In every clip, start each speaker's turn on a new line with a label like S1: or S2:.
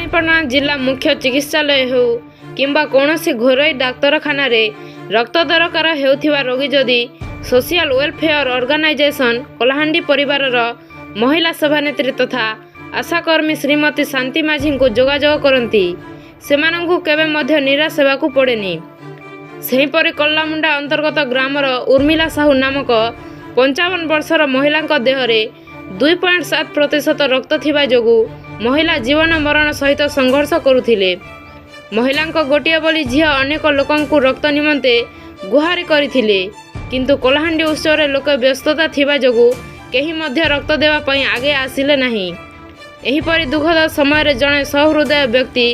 S1: भवानीपटना जिला मुख्य चिकित्सालय हो किंबा कौनसी घरोई डाक्तरखाना रक्त दरकार हेउथिबा रोगी जदि सोशल वेलफेयर ऑर्गेनाइजेशन कलाहांडी परिवार महिला सभानेत्री तथा आशाकर्मी श्रीमती शांति माझी को जोगाजोग करती सेमानंकु केबे मध्य निराश हेबाकु पड़ेनी। सेहीपरि कल्लामुंडा अंतर्गत ग्रामर उर्मिला साहू नामक 55 वर्षर महिला देहरे 2.7% रक्त थिबा जोगु महिला जीवन मरण सहित संघर्ष करुथिले। महिला गोटे बोली झील अनेक लोकंकु रक्त निमंते गुहारि करथिले किंतु कलाहांडी उत्सव लोक व्यस्तता थिबा जोगु केही मध्य रक्त देवा पई आगे आसिले नाही। एहीपरि दुखद समय जड़े सहृदय व्यक्ति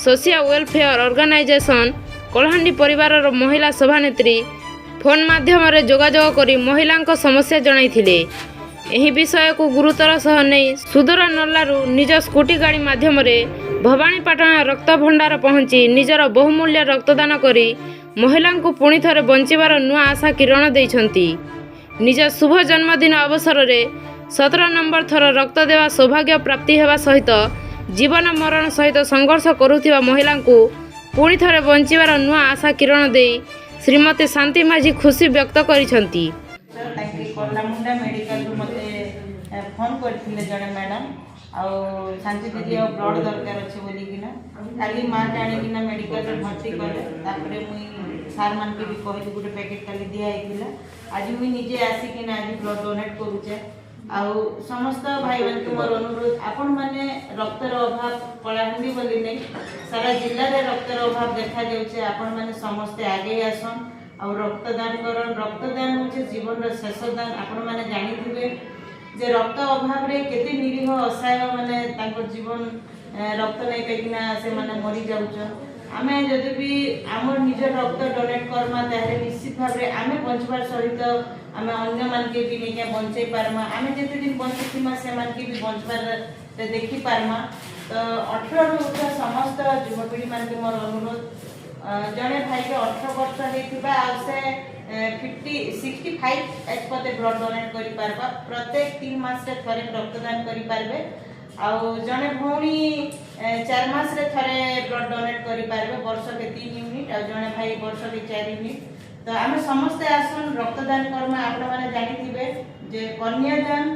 S1: सोशल वेलफेयर ऑर्गेनाइजेशन कलाहांडी परिवार महिला सभानेत्री फोन माध्यम जोगाजोग करी महिला समस्या जणाइथिले। एही विषय को गुरुतर सह नहीं सुदूर नल्लारू निज स्कूटी गाड़ी माध्यम भवानीपाटना रक्त भंडार पहुंची निजर बहुमूल्य रक्तदान करी महिला को पुणी थरे बंचिबार नुआ आशा किरण देइछंती। निज शुभ जन्मदिन अवसर में 17 नंबर थर रक्त देवा सौभाग्य प्राप्ति हेबा सहित जीवन मरण सहित संघर्ष करुथिबा महिला को पुणी थरे बंचिबार नुआ आशा किरण दे श्रीमती शांति माझी खुशी व्यक्त करिसंती।
S2: कल्लामुंडा मेडिकल मते फोन करथिले जणे मैडम आउ शांति दीदी आ ब्लड दरकार अछि बोली किना खाली मां जाने किना मेडिकल रे भर्ती करे तापरे मुई सार मान के भी कहली गुटे पैकेट खाली दिया आइथिला। आज मुई निजे आसी किना आज ब्लड डोनेट करूचे आउ समस्त भाई बहन के मोर अनुरोध आपण माने रक्तर अभाव कलाहांडी बोली नहीं सारा जिल्ला रे रक्तर अभाव देखा जाउचे आपण माने समस्त आगे आसन और रक्तदान करन। रक्तदान होचे जीवन रो शेष दान। आपण माने जानि थिबे जे रक्त अभाव रे केते निरीह असहाय माने तांको जीवन रक्त नै पेकिना से माने मरि जाउछ। आमे जदि भी हमर निज रक्त डोनेट करमा ताहे निश्चित भाव रे आमे बंचबार सहित आमे अन्य मान के भी नै के बंचै पारमा। आमे जेते दिन बंचिथिमा से मान के भी बंचबार ते देखि पारमा। तो 18 रु उठा समस्त युवपीढ़ी मान के मोर अनुरोध जड़े भाई के 18 वर्ष होइथिबा आ से 65 एज पते ब्लड डोनेट करि पारबा। प्रत्येक 3 मास रे थरे रक्तदान करि पारबे आउ जड़े भौणी 4 मास रे थरे ब्लड डोनेट करि पारबे वर्ष के 3 यूनिट आ जड़े भाई वर्ष के 4 यूनिट। तो आमे समस्त आसन रक्तदान कर्म आपण माने जानि थिबे जे कन्यादान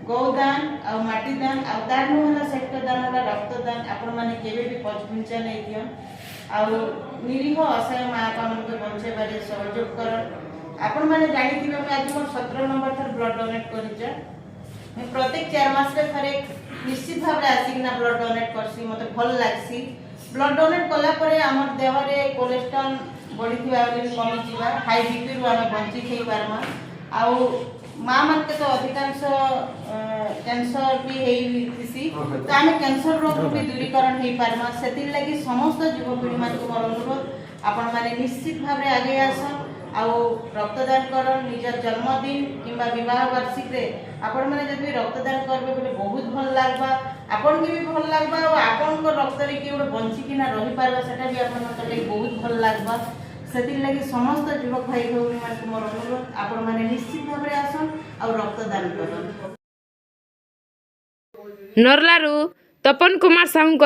S2: गौदान आ माटी दान आ दान होला सेक्टर दान होला रक्तदान आपण माने केबे भी पछुंचा नै दियन आउ निरीह असहाय माँ बापा मन के बंचे बारे सहयोग कर। आपण माने जानि थिबे मैं आज मोर 17 नंबर थर ब्लड डोनेट करिचे। मैं प्रत्येक 4 मास रे थरे निश्चित भाव रे आसीना ब्लड डोनेट करसी मते भल लागसी। ब्लड डोनेट कला परे हमर देह रे कोलेस्ट्रॉल बढी थिबा वाली कमी जिबा हाई बीपी रु हम बंची खै पारमा आउ माँ मान के तो अधिकांश कैंसर भी हेसी तो आम कैंसर रोग भी दूरीकरण हो पार्मा। से लगी समस्त युवपीढ़ी मान को मोर अनुरोध आपण माने निश्चित भाव में आगे आसन आउ रक्तदान कर। निज जन्मदिन किंबा विवाह वार्षिक रे आपण माने जब रक्तदान करबे बोले बहुत भल लागबा आपण के भी भल लागबा और आपण को रक्त रे कि ओडे बंची किना रही पारबा सेटा भी आपण मत लगी बहुत भल लागबा। सेतिल लगी समस्त युवक भाई भौणी मान को मोर अनुरोध आपण माने निश्चित भाव में आसन और रक्तदान करन।
S1: नरलारू तपन कुमार साहू।